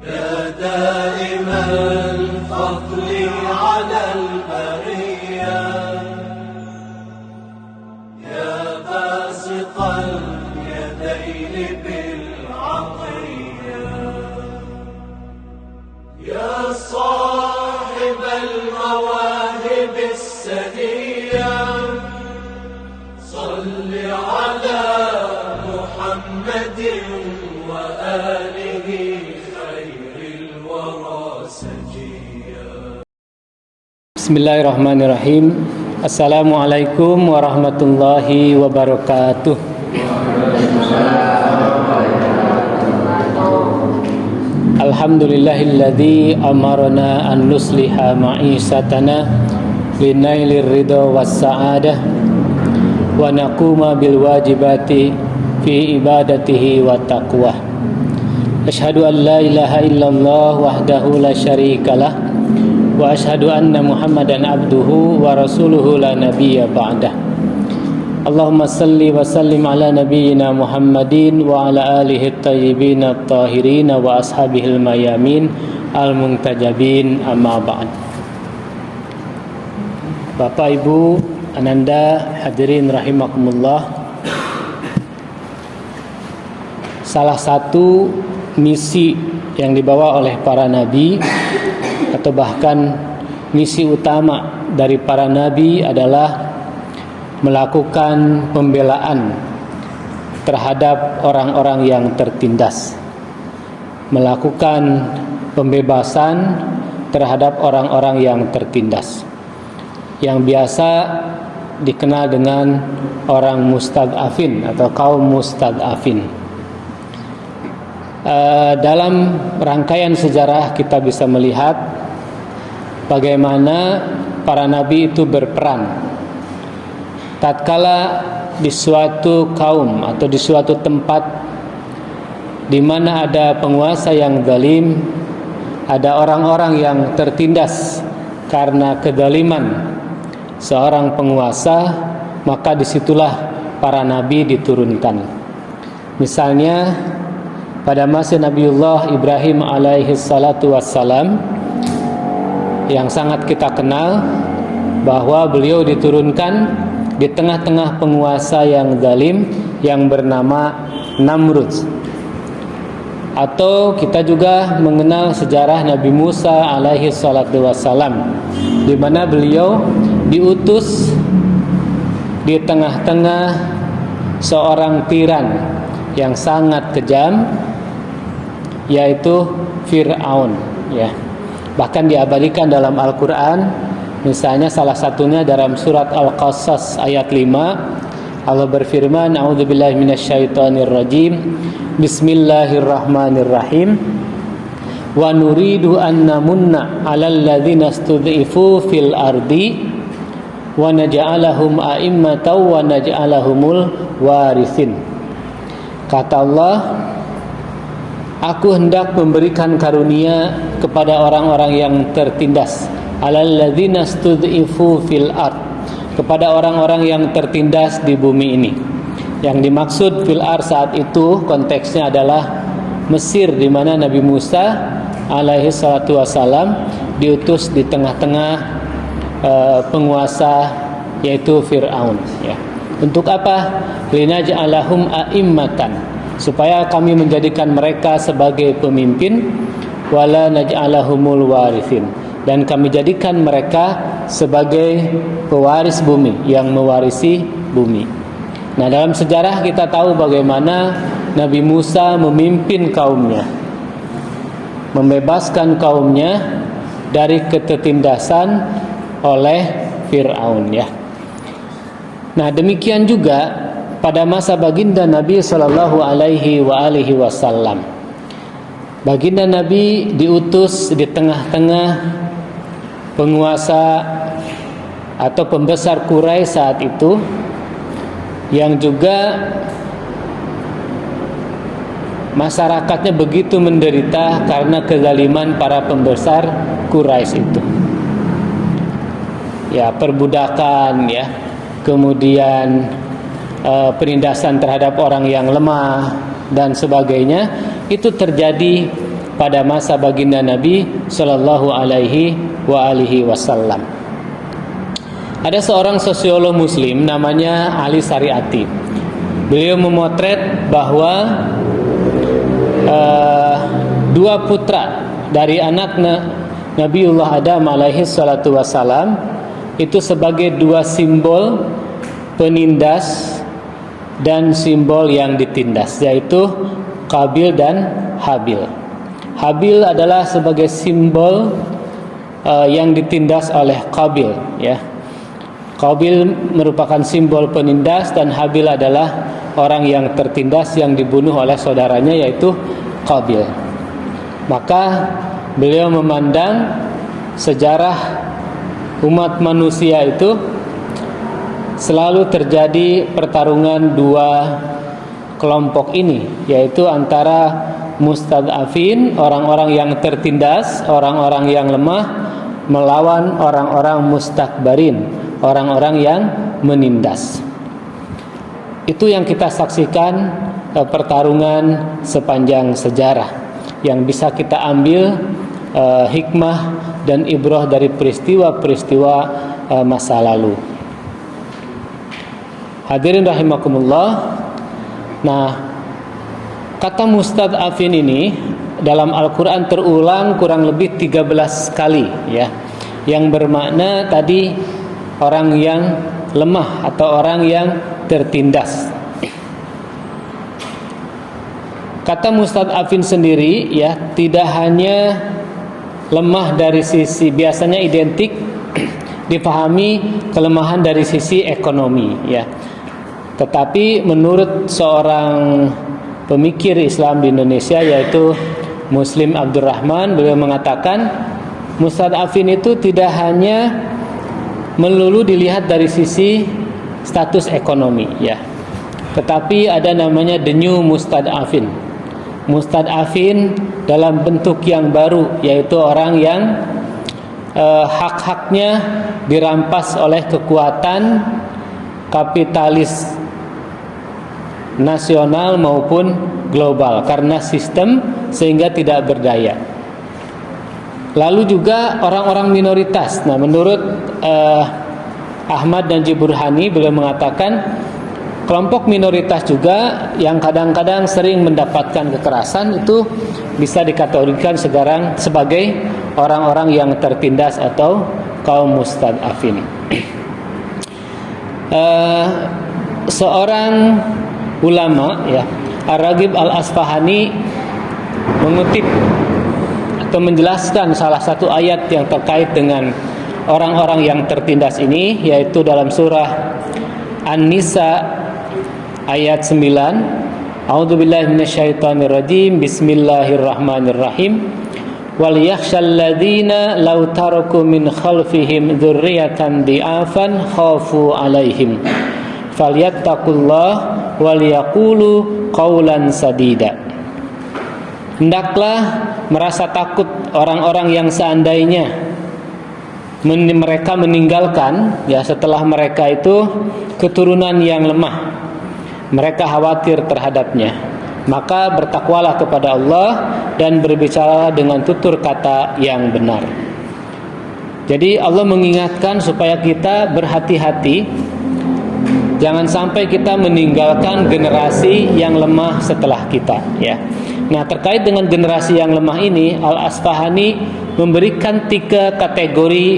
يا دائم الفضل على البرية يا باسط اليدين بالعطية يا صاحب المواهب السنية صل على محمد وآله خير الورى سجيا. Bismillahirrahmanirrahim. Assalamualaikum warahmatullahi wabarakatuh. Alhamdulillahilladzi amarna an nusliha ma'isatana linailir ridha was sa'adah wa naquma bil wajibati fi ibadatihi wa taqwa. Asyhadu an la ilaha illallah wahdahu la syarikalah wa asyhadu anna Muhammadan abduhu wa rasuluhu la nabiyya ba'dah. Allahumma salli wa sallim ala nabiyyina Muhammadin wa ala alihi at-tayyibin at-tahirin wa ashabihil mayamin al-muntajabin, amma ba'd. Bapak Ibu Ananda hadirin rahimakumullah. Salah satu misi yang dibawa oleh para nabi atau bahkan misi utama dari para nabi adalah melakukan pembelaan terhadap orang-orang yang tertindas, melakukan pembebasan terhadap orang-orang yang tertindas, yang biasa dikenal dengan orang mustad'afin atau kaum mustad'afin. Dalam rangkaian sejarah kita bisa melihat bagaimana para nabi itu berperan tatkala di suatu kaum atau di suatu tempat di mana ada penguasa yang zalim, ada orang-orang yang tertindas karena kezaliman seorang penguasa, maka disitulah para nabi diturunkan. Misalnya pada masa Nabiullah Ibrahim alaihi salatu wassalam, yang sangat kita kenal bahwa beliau diturunkan di tengah-tengah penguasa yang zalim yang bernama Namrud. Atau kita juga mengenal sejarah Nabi Musa alaihi salatu wassalam, di mana beliau diutus di tengah-tengah seorang tiran yang sangat kejam, yaitu Fir'aun, ya. Bahkan diabadikan dalam Al-Quran. Misalnya salah satunya dalam surat Al-Qasas ayat 5, Allah berfirman, a'udzubillahi minasyaitonirrajim, bismillahirrahmanirrahim, wa nuridu an namunna 'alal ladzina stud'ifu fil ardi wa naj'alahum a'immatan wa naj'alahumul warithin. Kata Allah, aku hendak memberikan karunia kepada orang-orang yang tertindas, alalladzina stud'ifu fil ard, kepada orang-orang yang tertindas di bumi ini. Yang dimaksud fil ard saat itu konteksnya adalah Mesir, di mana Nabi Musa alaihi salatu wasalam diutus di tengah-tengah penguasa yaitu Fir'aun, ya. Untuk apa? Linaj'alahum a'immatan, supaya kami menjadikan mereka sebagai pemimpin, wala naj'alahumul warithin, dan kami jadikan mereka sebagai pewaris bumi, yang mewarisi bumi. Nah, dalam sejarah kita tahu bagaimana Nabi Musa memimpin kaumnya, membebaskan kaumnya dari ketertindasan oleh Fir'aun, ya. Nah, demikian juga pada masa baginda Nabi sallallahu alaihi wasallam. Baginda Nabi diutus di tengah-tengah penguasa atau pembesar Quraisy saat itu, yang juga masyarakatnya begitu menderita karena kezaliman para pembesar Quraisy itu. Ya, perbudakan, ya, kemudian penindasan terhadap orang yang lemah dan sebagainya, itu terjadi pada masa baginda Nabi Shallallahu Alaihi Wasallam. Ada seorang sosiolog Muslim namanya Ali Sariati. Beliau memotret bahwa dua putra dari anak Nabiullah Adam alaihi salatu wassalam itu sebagai dua simbol penindas dan simbol yang ditindas, yaitu Qabil dan Habil. Habil adalah sebagai simbol yang ditindas oleh Qabil, ya. Qabil merupakan simbol penindas dan Habil adalah orang yang tertindas yang dibunuh oleh saudaranya, yaitu Qabil. Maka beliau memandang sejarah umat manusia itu selalu terjadi pertarungan dua kelompok ini, yaitu antara mustad'afin, orang-orang yang tertindas, orang-orang yang lemah, melawan orang-orang mustakbarin, orang-orang yang menindas. Itu yang kita saksikan, pertarungan sepanjang sejarah yang bisa kita ambil hikmah dan ibrah dari peristiwa-peristiwa masa lalu. Hadirin rahimakumullah. Nah, kata mustad'afin ini dalam Al-Quran terulang kurang lebih 13 kali, ya, yang bermakna tadi orang yang lemah atau orang yang tertindas. Kata mustad'afin sendiri, ya, tidak hanya lemah dari sisi, biasanya identik dipahami kelemahan dari sisi ekonomi, ya. Tetapi menurut seorang pemikir Islam di Indonesia, yaitu Muslim Abdurrahman, beliau mengatakan mustad'afin itu tidak hanya melulu dilihat dari sisi status ekonomi, ya, tetapi ada namanya the new mustad'afin. Mustad'afin dalam bentuk yang baru, yaitu orang yang hak-haknya dirampas oleh kekuatan kapitalis nasional maupun global karena sistem, sehingga tidak berdaya. Lalu juga orang-orang minoritas. Nah, menurut Ahmad dan Burhani, beliau mengatakan kelompok minoritas juga yang kadang-kadang sering mendapatkan kekerasan itu bisa dikategorikan sekarang sebagai orang-orang yang tertindas atau kaum mustad'afin. Seorang ulama, ya, Ar-Raghib Al-Asfahani mengutip atau menjelaskan salah satu ayat yang terkait dengan orang-orang yang tertindas ini, yaitu dalam surah An-Nisa ayat 9. A'udzubillahi minasyaitonirrajim. Bismillahirrahmanirrahim. Wal yakhshal ladzina law taraku min khalfihim dzurriyyatan di'afan khafu 'alaihim falyattaqullah wal yaqulu qaulan sadida. Hendaklah merasa takut orang-orang yang seandainya mereka meninggalkan, ya, setelah mereka itu keturunan yang lemah, mereka khawatir terhadapnya. Maka bertakwalah kepada Allah dan berbicara dengan tutur kata yang benar. Jadi Allah mengingatkan supaya kita berhati-hati, jangan sampai kita meninggalkan generasi yang lemah setelah kita, ya. Nah, terkait dengan generasi yang lemah ini, Al-Asfahani memberikan 3 kategori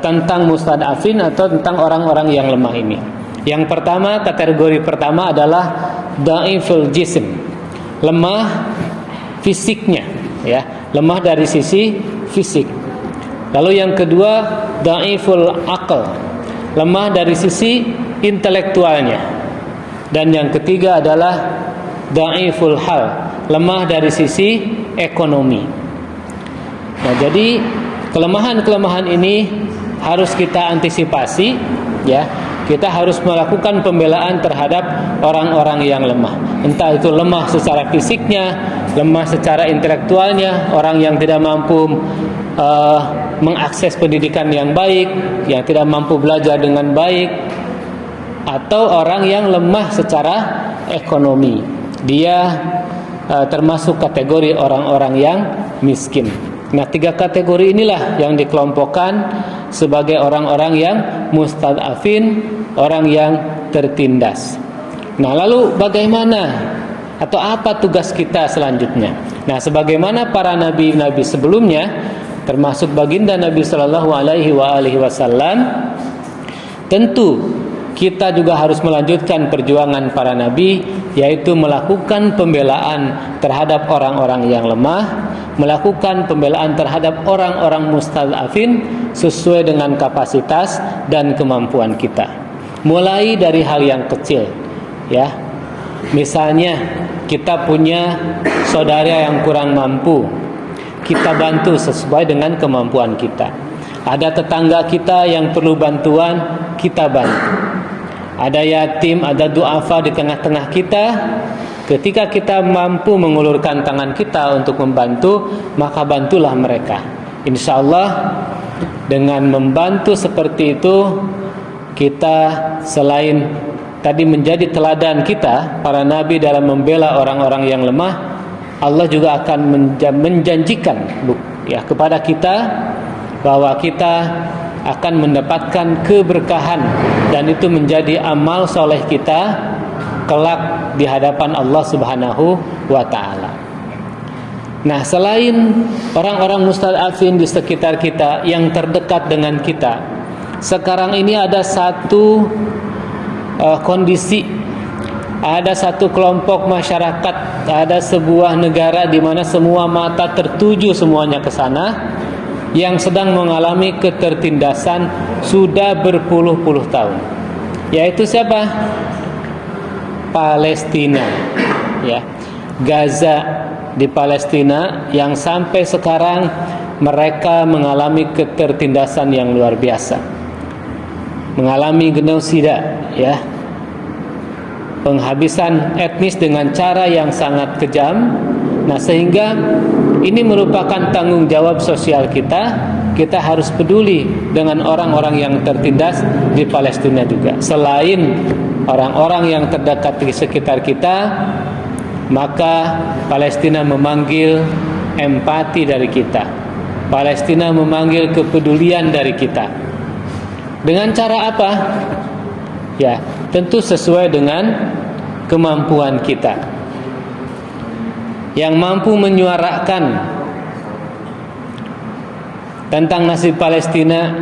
tentang mustad'afin atau tentang orang-orang yang lemah ini. Yang pertama, kategori pertama adalah dhaiful jism, lemah fisiknya, ya, lemah dari sisi fisik. Lalu yang kedua, dhaiful aql, lemah dari sisi intelektualnya. Dan yang ketiga adalah dhaiful hal, lemah dari sisi ekonomi. Nah, jadi kelemahan-kelemahan ini harus kita antisipasi, ya. Kita harus melakukan pembelaan terhadap orang-orang yang lemah. Entah itu lemah secara fisiknya, lemah secara intelektualnya, orang yang tidak mampu mengakses pendidikan yang baik, yang tidak mampu belajar dengan baik, atau orang yang lemah secara ekonomi. Dia termasuk kategori orang-orang yang miskin. Nah, 3 kategori inilah yang dikelompokkan sebagai orang-orang yang mustad'afin, orang yang tertindas. Nah, lalu bagaimana atau apa tugas kita selanjutnya? Nah, sebagaimana para nabi-nabi sebelumnya, termasuk baginda Nabi Shallallahu Alaihi Wasallam, tentu kita juga harus melanjutkan perjuangan para nabi, yaitu melakukan pembelaan terhadap orang-orang yang lemah, melakukan pembelaan terhadap orang-orang mustad'afin sesuai dengan kapasitas dan kemampuan kita. Mulai dari hal yang kecil, ya. Misalnya kita punya saudara yang kurang mampu, kita bantu sesuai dengan kemampuan kita. Ada tetangga kita yang perlu bantuan, kita bantu. Ada yatim, ada du'afa di tengah-tengah kita. Ketika kita mampu mengulurkan tangan kita untuk membantu, maka bantulah mereka. Insya Allah dengan membantu seperti itu, kita selain tadi menjadi teladan kita, para nabi dalam membela orang-orang yang lemah, Allah juga akan menjanjikan ya kepada kita bahwa kita akan mendapatkan keberkahan, dan itu menjadi amal soleh kita kelak di hadapan Allah Subhanahu wa ta'ala. Nah, selain orang-orang mustad'afin di sekitar kita yang terdekat dengan kita, sekarang ini ada satu kondisi, ada satu kelompok masyarakat, ada sebuah negara di mana semua mata tertuju semuanya ke sana, yang sedang mengalami ketertindasan sudah berpuluh-puluh tahun. Yaitu siapa? Palestina, ya. Gaza di Palestina yang sampai sekarang mereka mengalami ketertindasan yang luar biasa. Mengalami genosida, ya. Penghabisan etnis dengan cara yang sangat kejam. Nah, sehingga ini merupakan tanggung jawab sosial kita. Kita harus peduli dengan orang-orang yang tertindas di Palestina juga. Selain orang-orang yang terdekat di sekitar kita, maka Palestina memanggil empati dari kita. Palestina memanggil kepedulian dari kita. Dengan cara apa? Ya, tentu sesuai dengan kemampuan kita. Yang mampu menyuarakan tentang nasib Palestina,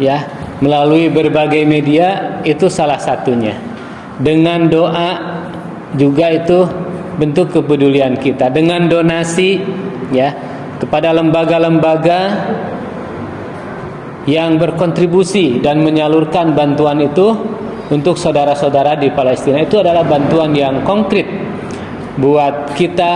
ya, melalui berbagai media, itu salah satunya. Dengan doa juga itu bentuk kepedulian kita. Dengan donasi, ya, kepada lembaga-lembaga yang berkontribusi dan menyalurkan bantuan itu untuk saudara-saudara di Palestina, itu adalah bantuan yang konkret buat kita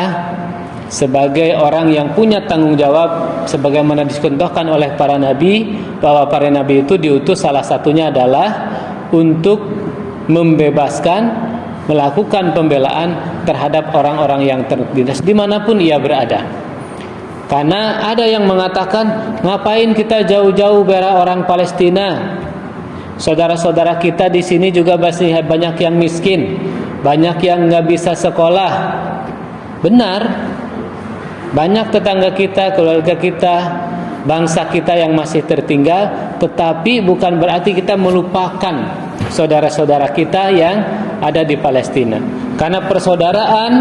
sebagai orang yang punya tanggung jawab, sebagaimana dicontohkan oleh para nabi, bahwa para nabi itu diutus salah satunya adalah untuk membebaskan, melakukan pembelaan terhadap orang-orang yang tertindas dimanapun ia berada. Karena ada yang mengatakan, ngapain kita jauh-jauh bela orang Palestina? Saudara-saudara kita di sini juga masih banyak yang miskin, banyak yang nggak bisa sekolah. Benar, banyak tetangga kita, keluarga kita, bangsa kita yang masih tertinggal, tetapi bukan berarti kita melupakan saudara-saudara kita yang ada di Palestina. Karena persaudaraan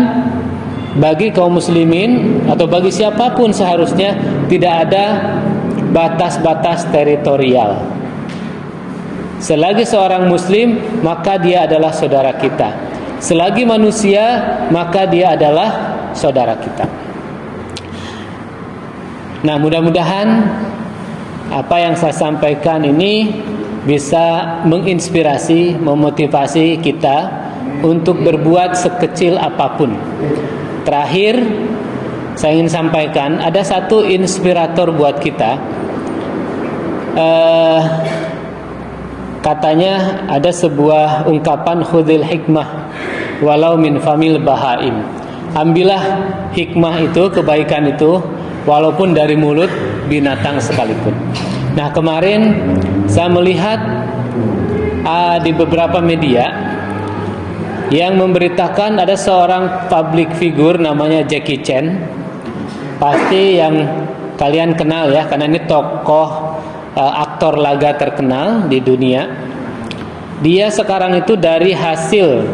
bagi kaum muslimin atau bagi siapapun seharusnya tidak ada batas-batas teritorial. Selagi seorang muslim, maka dia adalah saudara kita. Selagi manusia, maka dia adalah saudara kita. Nah, mudah-mudahan apa yang saya sampaikan ini bisa menginspirasi, memotivasi kita untuk berbuat sekecil apapun. Terakhir, saya ingin sampaikan ada satu inspirator buat kita. Katanya ada sebuah ungkapan, khudil hikmah walau min famil bahaim. Ambillah hikmah itu, kebaikan itu, walaupun dari mulut binatang sekalipun. Nah, kemarin saya melihat di beberapa media yang memberitakan ada seorang public figure namanya Jackie Chan. Pasti yang kalian kenal ya, karena ini tokoh aktor laga terkenal di dunia. Dia sekarang itu dari hasil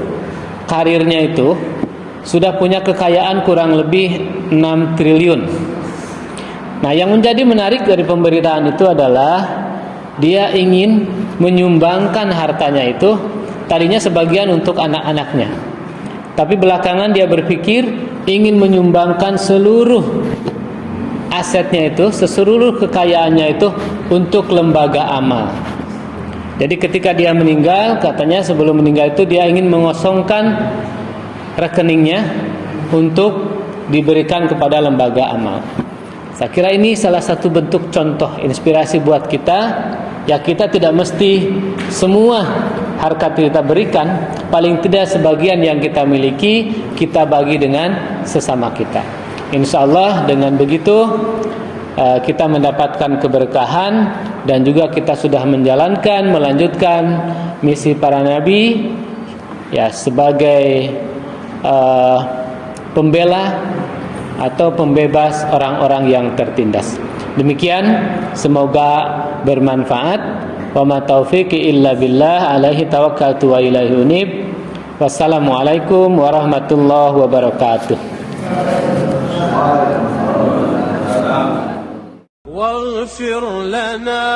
karirnya itu sudah punya kekayaan kurang lebih 6 triliun. Nah, yang menjadi menarik dari pemberitaan itu adalah dia ingin menyumbangkan hartanya itu tadinya sebagian untuk anak-anaknya. Tapi belakangan dia berpikir ingin menyumbangkan seluruh asetnya itu, seluruh kekayaannya itu untuk lembaga amal. Jadi ketika dia meninggal, katanya sebelum meninggal itu dia ingin mengosongkan rekeningnya untuk diberikan kepada lembaga amal. Saya kira ini salah satu bentuk contoh inspirasi buat kita. Ya, kita tidak mesti semua harta kita berikan, paling tidak sebagian yang kita miliki kita bagi dengan sesama kita. Insya Allah dengan begitu kita mendapatkan keberkahan dan juga kita sudah melanjutkan misi para nabi ya sebagai pembela atau pembebas orang-orang yang tertindas. Demikian, semoga bermanfaat. Wa ma taufiqi illa billah, alaihi tawakkaltu wa ilaihi unib. Wassalamualaikum warahmatullahi wabarakatuh. واغفر لنا